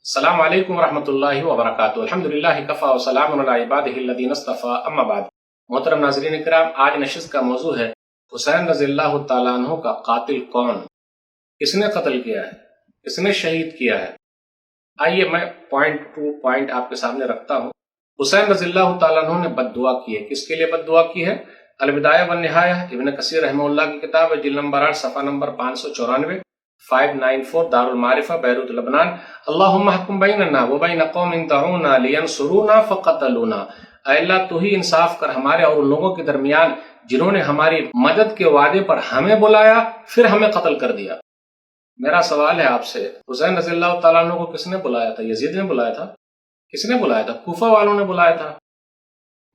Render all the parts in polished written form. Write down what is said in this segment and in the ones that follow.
السلام علیکم ورحمۃ اللہ وبرکاتہ۔ الحمدللہ کفا وسلام علی عبادہ الذین اصطفیٰ، اما بعد۔ محترم ناظرین کرام، آج نشست کا موضوع ہے حسین رضی اللہ تعالیٰ عنہ کا قاتل کون، کس نے قتل کیا ہے، کس نے شہید کیا ہے۔ آئیے میں پوائنٹ ٹو پوائنٹ آپ کے سامنے رکھتا ہوں۔ حسین رضی اللہ تعالیٰ عنہ نے بد دعا کی ہے۔ کس کے لیے بد دعا کی ہے؟ البدایہ والنہایہ، ابن کثیر رحمہ اللہ کی کتاب ہے، جلد نمبر 8 صفحہ نمبر 594، 594، دار المعارفہ، بیروت لبنان۔ اللہم احکم بیننا وبین قوم دعونا لینصرونا فقتلونا۔ اے اللہ تو ہی انصاف کر ہمارے اور ان لوگوں کے درمیان جنہوں نے ہماری مدد کے وعدے پر ہمیں بلایا پھر ہمیں قتل کر دیا۔ میرا سوال ہے آپ سے، حسین رضی اللہ تعالیٰ عنہ کو کس نے بلایا تھا؟ یزید نے بلایا تھا؟ کس نے بلایا تھا؟ کوفہ والوں نے بلایا تھا۔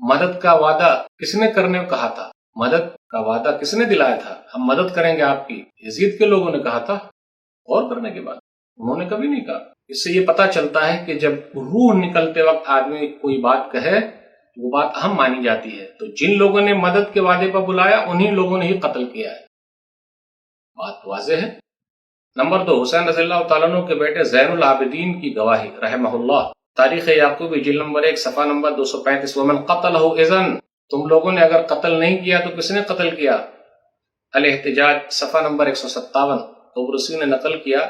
مدد کا وعدہ کس نے کرنے کو کہا تھا؟ مدد کا وعدہ کس نے دلایا تھا؟ ہم مدد کریں گے آپ کی، یزید کے لوگوں نے کہا تھا۔ اور کرنے کے بعد انہوں نے کبھی نہیں کہا۔ اس سے یہ پتہ چلتا ہے کہ جب روح نکلتے وقت آدمی کوئی بات کہے وہ بات اہم مانی جاتی ہے۔ تو جن لوگوں نے مدد کے وعدے پر بلایا انہی لوگوں نے ہی قتل کیا ہے، بات واضح ہے۔ نمبر 2، حسین رضی اللہ تعالیٰ عنہ کے بیٹے زین العابدین کی گواہی رحمہ اللہ، تاریخ یعقوبی جلد نمبر 1 صفحہ نمبر 235، ومن قتلہ اذن، تم لوگوں نے اگر قتل نہیں کیا تو کس نے قتل کیا؟ الاحتجاج صفحہ نمبر 157، طبرسی نے نقل کیا،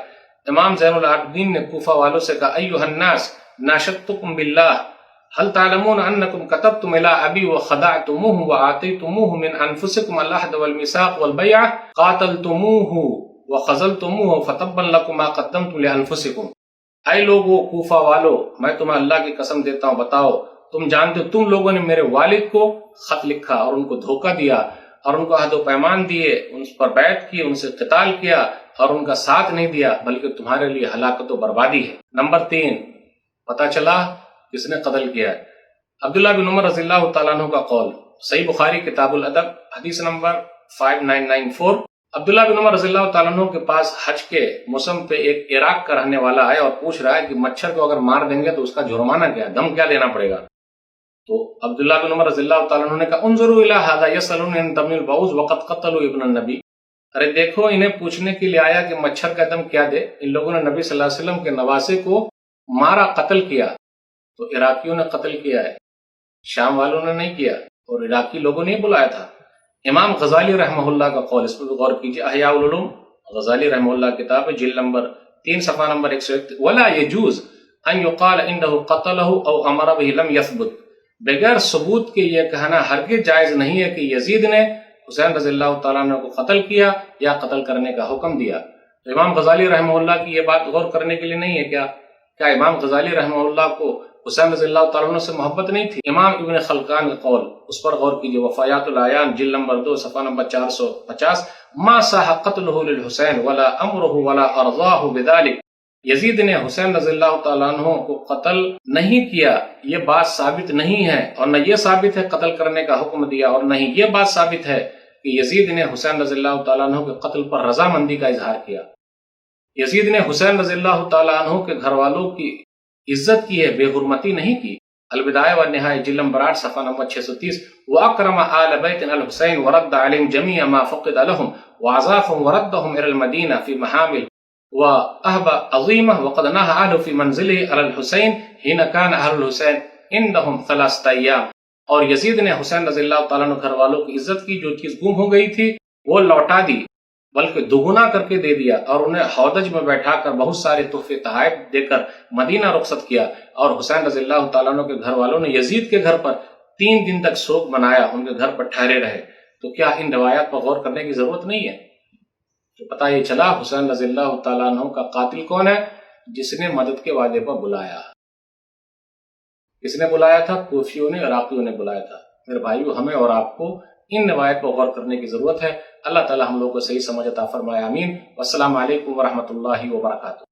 امام زین العابدین نے کوفہ والوں سے کہا، ایھا الناس ناشدتکم باللہ هل تعلمون انکم کتبتم الی ابی وخدعتموہ وآتیتموہ من انفسکم العہد والمیثاق والبیعہ قاتلتموہ وخذلتموہ فتبا لکم ما قدمتم لانفسکم۔ اے لوگو کوفہ والو، میں تمہیں اللہ کی قسم دیتا ہوں، بتاؤ تم جانتے ہو تم لوگوں نے میرے والد کو خط لکھا اور ان کو دھوکہ دیا اور ان کو عہد و پیمان دیے، ان پر بیعت کی، ان سے قتال کیا اور ان کا ساتھ نہیں دیا، بلکہ تمہارے لیے ہلاکت و بربادی ہے۔ نمبر 3، پتہ چلا کس نے قتل کیا ہے؟ عبداللہ بن عمر رضی اللہ تعالیٰ عنہ کا قول، صحیح بخاری کتاب الادب حدیث نمبر 5994۔ عبداللہ بن عمر رضی اللہ تعالیٰ عنہ کے پاس حج کے موسم پہ ایک عراق کا رہنے والا آیا اور پوچھ رہا ہے کہ مچھر کو اگر مار دیں گے تو اس کا جرمانہ کیا ہے، دم کیا دینا پڑے گا؟ تو عبداللہ بن عمر رضی اللہ تعالیٰ عنہ نے کہا، انظروا الی ھذا یسألون عن دم البعوض وقد قتلوا ابن النبی۔ ارے دیکھو، انہیں پوچھنے کے لیے آیا کہ مچھر کا دم کیا دے، ان لوگوں نے نبی صلی اللہ علیہ وسلم کے نواسے کو مارا، قتل کیا۔ تو عراقیوں نے قتل کیا ہے، شام والوں نے نہیں کیا، اور عراقی لوگوں نے بلایا تھا۔ امام غزالی رحمہ اللہ کا قول، اس پر غور کیجیے، احیاء العلوم غزالی رحمہ اللہ کتاب ہے، جلد نمبر 3 صفحہ نمبر 101، ولا يجوز ان يقال انه قتله او امر به لم يثبت۔ بغیر ثبوت کے یہ کہنا ہرگز جائز نہیں ہے کہ یزید نے حسین رضی اللہ تعالیٰ عنہ کو قتل کیا یا قتل کرنے کا حکم دیا۔ تو امام غزالی رحمہ اللہ کی یہ بات غور کرنے کے لیے نہیں ہے کیا امام غزالی رحمہ اللہ کو حسین رضی اللہ تعالیٰ عنہ سے محبت نہیں تھی؟ امام ابن خلقان کا قول، اس پر غور کیجیے، وفایات العیان جلد نمبر 2 صفحہ نمبر 450، ما صح قتلہ للحسین ولا امرہ ولا ارضاہ بذلک۔ یزید نے حسین رضی اللہ تعالیٰ عنہ کو قتل نہیں کیا، یہ بات ثابت نہیں ہے، اور نہ یہ ثابت ہے قتل کرنے کا حکم دیا، اور نہ ہی یہ بات ثابت ہے کہ یزید نے حسین رضی اللہ تعالیٰ عنہ کے قتل پر رضامندی کا اظہار کیا۔ یزید نے حسین رضی اللہ تعالیٰ عنہ کے گھر والوں کی عزت کی ہے، بے حرمتی نہیں کی۔ البدایہ والنہایہ جلد نمبر 8 صفحہ نمبر 630، وَأَكْرَمَ آلَ بَيْتٍ الْحُسَيْنِ وَرَدَّ عَلَيْهِمْ جَمِيعَ مَا فُقِدَ لَهُمْ وَعَزَافَهُمْ وَرَدَّهُمْ إِلَى الْمَدِينَةِ فِي مَحَامِلٍ وَأَهْبَ عَظِيمَةٍ وَقَدْ نَهَى أَهْلُ فِي مَنْزِلِهِ عَلَى الْحُسَيْنِ حِينَ كَانَ أَهْلُ الْحُسَيْنِ عِندَهُمْ 3 أَيَّامٍ۔ اور یزید نے حسین رضی اللہ تعالیٰ عنہ گھر والوں کی عزت کی، جو چیز گم ہو گئی تھی وہ لوٹا دی، بلکہ دوگنا کر کے دے دیا، اور انہیں ہودج میں بیٹھا کر بہت سارے تحفے تحائف دے کر مدینہ رخصت کیا۔ اور حسین رضی اللہ تعالیٰ عنہ کے گھر والوں نے یزید کے گھر پر 3 دن تک سوگ منایا، ان کے گھر پر ٹھہرے رہے۔ تو کیا ان روایات پر غور کرنے کی ضرورت نہیں ہے؟ تو پتہ یہ چلا حسین رضی اللہ تعالیٰ عنہ کا قاتل کون ہے؟ جس نے مدد کے وعدے پر بلایا۔ کس نے بلایا تھا؟ کوفیوں نے، عراقیوں نے بلایا تھا۔ میرے بھائیو، ہمیں اور آپ کو ان روایت پر غور کرنے کی ضرورت ہے۔ اللہ تعالی ہم لوگوں کو صحیح سمجھ عطا فرمائے، آمین۔ والسلام علیکم ورحمۃ اللہ وبرکاتہ۔